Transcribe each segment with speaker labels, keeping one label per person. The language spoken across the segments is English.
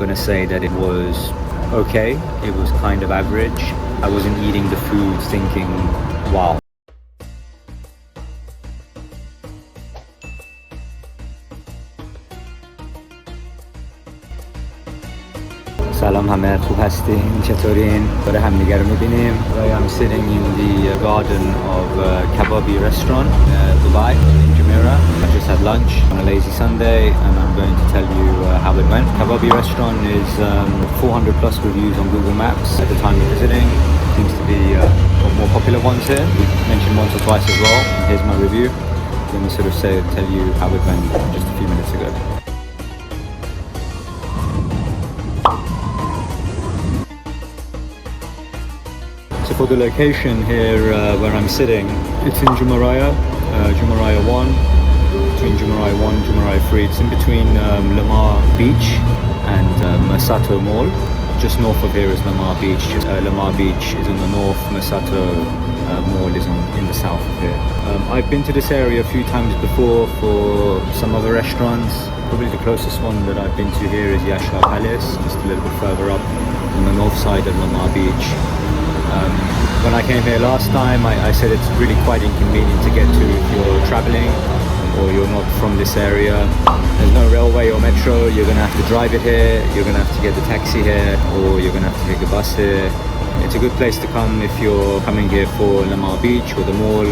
Speaker 1: gonna say that it was okay. It was kind of average. I wasn't eating the food thinking, wow. سلام همه، خوب هستین؟ چطورین؟ داره همدیگه رو میبینیم. I'm sitting in the garden of Kababi restaurant, Dubai, in Jumeirah. I just had lunch on a lazy Sunday and I'm going to tell you how it went. Kababi restaurant is 400 plus reviews on Google Maps at the time of visiting. Seems to be one of the more popular ones here. We mentioned once or twice as well. Here's my review. Let me sort of tell you how it went just a few minutes ago. So for the location here where I'm sitting, it's in Jumeirah, Jumeirah 1, between Jumeirah 1 and Jumeirah 3. It's in between Lamar Beach and Masato Mall. Just north of here is Lamar Beach. Lamar Beach is in the north, Masato Mall is in the south of here. I've been to this area a few times before for some other restaurants. Probably the closest one that I've been to here is Yashar Palace, just a little bit further up on the north side of Lamar Beach. When I came here last time, I said it's really quite inconvenient to get to if you're traveling or you're not from this area. There's no railway or metro. You're going to have to drive it here, you're going to have to get the taxi here, or you're going to have to take the bus here. It's a good place to come if you're coming here for Lamar Beach or the mall,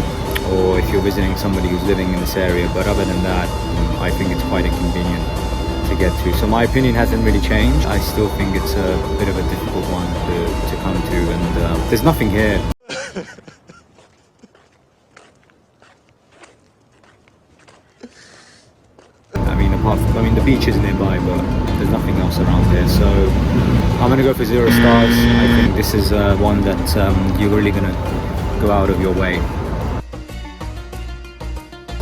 Speaker 1: or if you're visiting somebody who's living in this area. But other than that, I think it's quite inconvenient to get to. So my opinion hasn't really changed. I still think it's a bit of a difficult one to come to, and there's nothing here. I mean the beach is nearby, but there's nothing else around here. So I'm gonna go for 0 stars. I think this is one that you're really gonna go out of your way.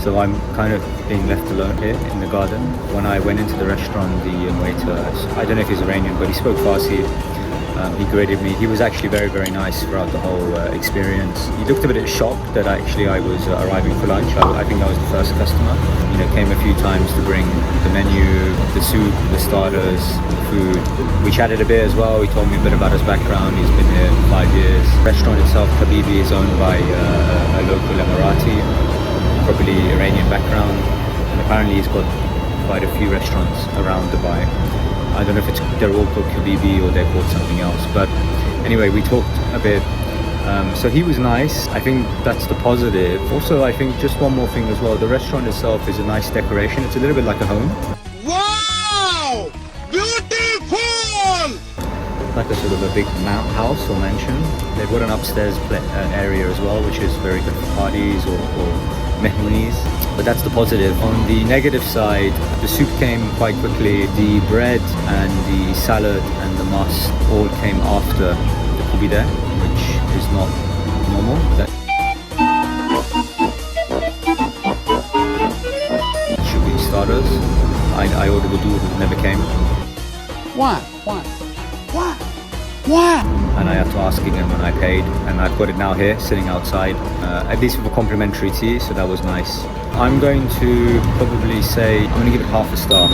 Speaker 1: So I'm kind of being left alone here in the garden. When I went into the restaurant, the waiter, I don't know if he's Iranian, but he spoke Farsi. He greeted me. He was actually very, very nice throughout the whole experience. He looked a bit shocked that I was arriving for lunch. I think I was the first customer. You know, came a few times to bring the menu, the soup, the starters, the food. We chatted a bit as well. He told me a bit about his background. He's been here 5 years. The restaurant itself, Kababi, is owned by a local Emirati, probably Iranian background, and apparently he's got quite a few restaurants around Dubai. I don't know if they're all called Kababi or they're called something else, but anyway, we talked a bit. So he was nice. I think that's the positive. Also, I think just one more thing as well. The restaurant itself is a nice decoration. It's a little bit like a home.
Speaker 2: Wow! Beautiful!
Speaker 1: Like a sort of a big house or mansion. They've got an upstairs area as well, which is very good for parties or mehmoonies. But that's the positive. On the negative side, the soup came quite quickly. The bread and the salad and the mas all came after the Koobideh, which is not normal. That should be starters. I ordered the dour, it never came.
Speaker 2: Why?
Speaker 1: And I had to ask again when I paid, and I've got it now here, sitting outside, at least with a complimentary tea, so that was nice. I'm going to probably say, I'm going to give it half a star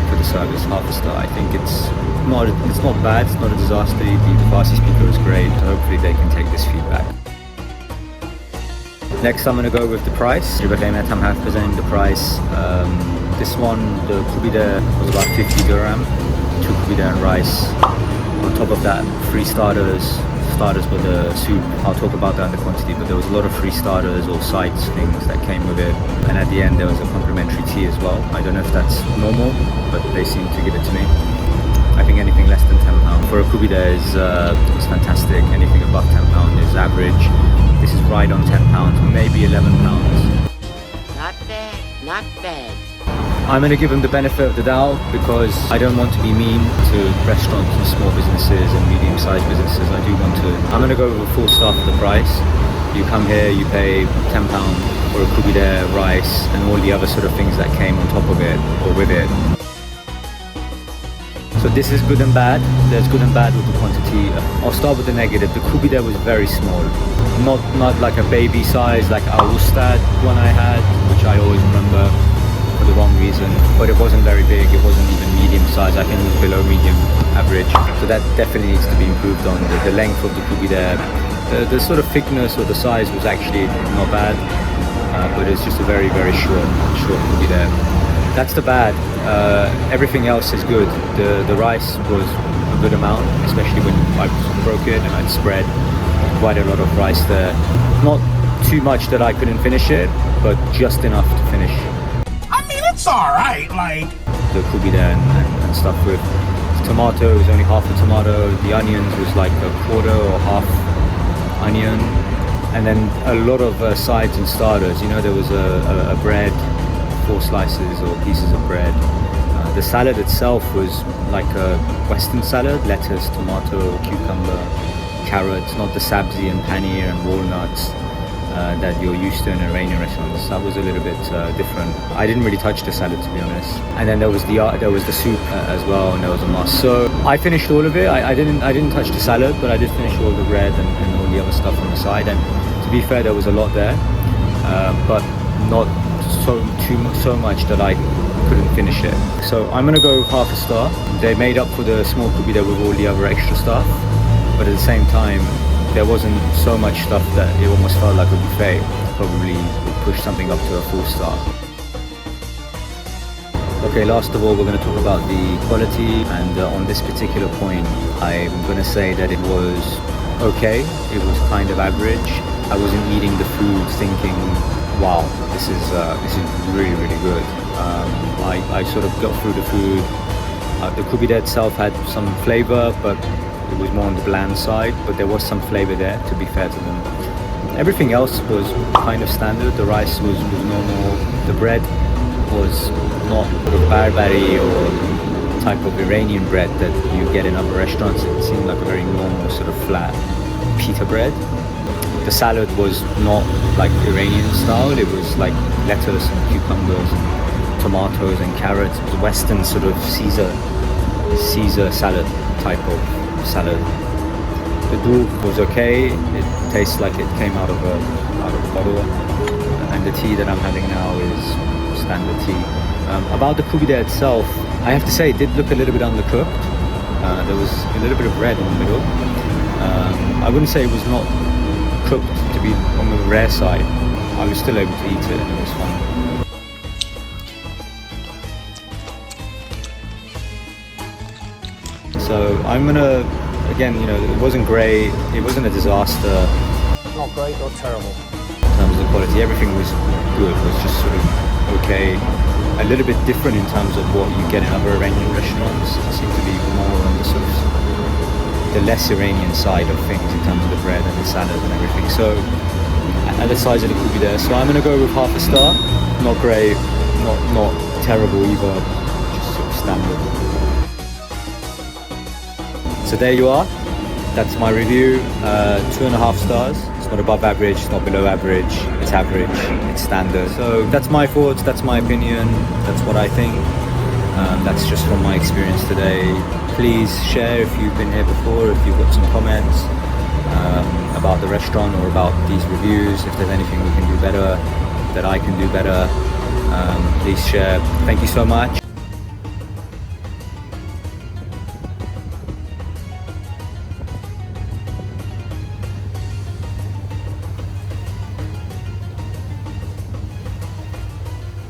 Speaker 1: for the service, half a star. I think it's not bad, it's not a disaster. The Farsi speaker is great, so hopefully they can take this feedback. Next I'm going to go with the price. The price. This one, the Koobideh, was about 50 dirham, 2 Koobideh and rice. On top of that, 3 starters with the soup. I'll talk about that in the quantity, but there was a lot of free starters or sides things that came with it. And at the end there was a complimentary tea as well. I don't know if that's normal, but they seem to give it to me. I think anything less than £10 for a Koobideh is fantastic. Anything above £10 is average. This is right on £10, maybe £11.
Speaker 3: Not bad, not bad.
Speaker 1: I'm going to give them the benefit of the doubt because I don't want to be mean to restaurants and small businesses and medium-sized businesses. I'm going to go with a 4 star for the price. You come here, you pay £10 for a Koobideh, rice, and all the other sort of things that came on top of it or with it. So this is good and bad. There's good and bad with the quantity. I'll start with the negative. The Koobideh was very small. Not like a baby size like our Ustad one I had, which I always remember. for the wrong reason, but it wasn't very big. It wasn't even medium size. I think it was below medium average. So that definitely needs to be improved on. The length of the Koobideh, the sort of thickness or the size was actually not bad, but it's just a very, very short Koobideh. That's the bad. Everything else is good. The rice was a good amount, especially when I broke it and I'd spread quite a lot of rice there. Not too much that I couldn't finish it, but just enough to finish.
Speaker 2: I mean, it's alright, like.
Speaker 1: The Koobideh and stuff with tomato was only half a tomato. The onions was like a quarter or half onion. And then a lot of sides and starters. You know, there was a bread, 4 slices or pieces of bread. The salad itself was like a Western salad, lettuce, tomato, cucumber, carrots, not the sabzi and paneer and walnuts that you're used to in Iranian restaurants. That was a little bit different. I didn't really touch the salad, to be honest. And then there was the soup as well, and there was a mas. So I finished all of it. I didn't touch the salad, but I did finish all the bread and all the other stuff on the side. And to be fair, there was a lot there, but not so much that I couldn't finish it. So I'm gonna go half a star. They made up for the small Koobideh with all the other extra stuff, but at the same time there wasn't so much stuff that it almost felt like a buffet. Probably would push something up to a 4 star. Okay, last of all, we're going to talk about the quality, and on this particular point I'm going to say that it was okay. It was kind of average. I wasn't eating the food thinking, wow, this is really, really good. I sort of got through the food. The Koobideh itself had some flavor, but it was more on the bland side, but there was some flavor there, to be fair to them. Everything else was kind of standard. The rice was normal. The bread was not sort of barbari or type of Iranian bread that you get in other restaurants. It seemed like a very normal sort of flat pita bread. The salad was not like Iranian style. It was like lettuce and cucumbers and tomatoes and carrots. It was Western sort of Caesar salad type of salad. The dough was okay. It tastes like it came out of a bottle. And the tea that I'm having now is standard tea. About the Koobideh itself, I have to say it did look a little bit undercooked. There was a little bit of red in the middle. I wouldn't say it was not cooked to be on the rare side. I was still able to eat it and it was fine. So I'm gonna, again, you know, it wasn't great, it wasn't a disaster.
Speaker 4: Not great, not terrible.
Speaker 1: In terms of the quality, everything was good. It was just sort of okay. A little bit different in terms of what you get in other Iranian restaurants. It seemed to be more on the sort of the less Iranian side of things in terms of the bread and the salad and everything. So at the size of the Koobideh, so I'm gonna go with half a star. Not great, not terrible either, just sort of standard. So there you are. That's my review. 2.5 stars. It's not above average, it's not below average, it's average, it's standard. So that's my thoughts, that's my opinion, that's what I think. That's just from my experience today. Please share if you've been here before, if you've got some comments about the restaurant or about these reviews, if there's anything we can do better, that I can do better, please share. Thank you so much.